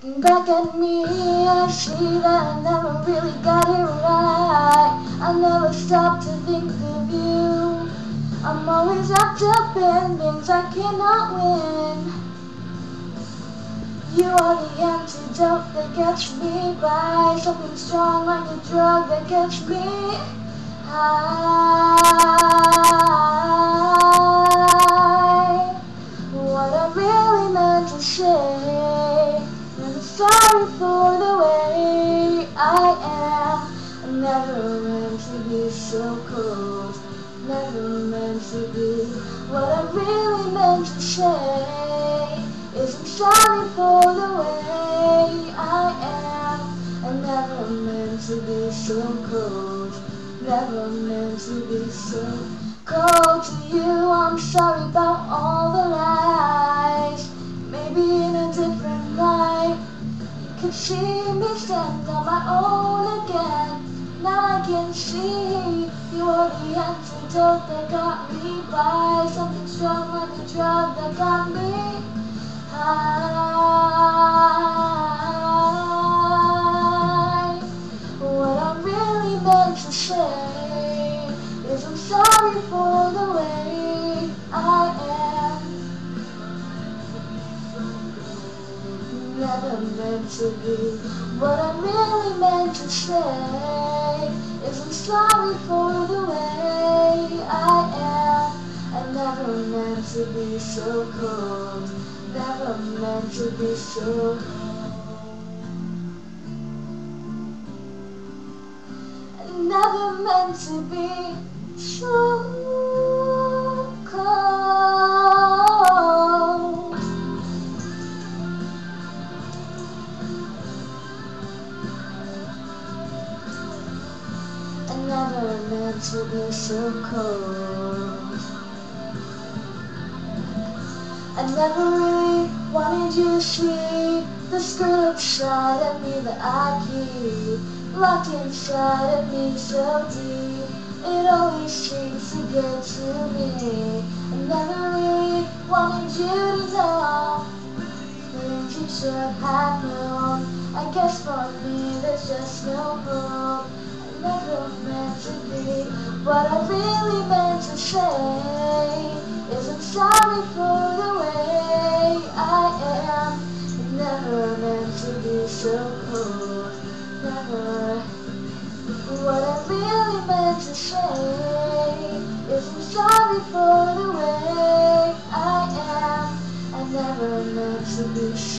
Looking back at me, I see that I never really got it right. I never stopped to think of you. I'm always wrapped up in things I cannot win. You are the antidote that gets me by, something strong like a drug that gets me high. What I really meant to say, I'm sorry for the way I am. I never meant to be so cold, never meant to be. What I really meant to say is I'm sorry for the way I am. I never meant to be so cold, never meant to be so cold to you. I'm sorry about all the lies, maybe in a different light. You could see me stand on my own again. Now I can see you are the antidote that got me by, something strong like a drug that got me high. What I really meant to say is I'm sorry for the way I am. Never meant to be. What I really meant to say is I'm sorry for the way I am. I never meant to be so cold, never meant to be so I never meant to be so cold. I never meant to be so cold. I never really wanted you to see the screw side of me that I keep locked inside of me so deep. It always seems to get to me. I never really wanted you to know things you should have known. I guess for me there's just no hope. I never meant to be. What I really meant to say is I'm sorry for the way I am. I never meant to be so cold. Never. What I really meant to say is I'm sorry for the way I am. I never meant to be so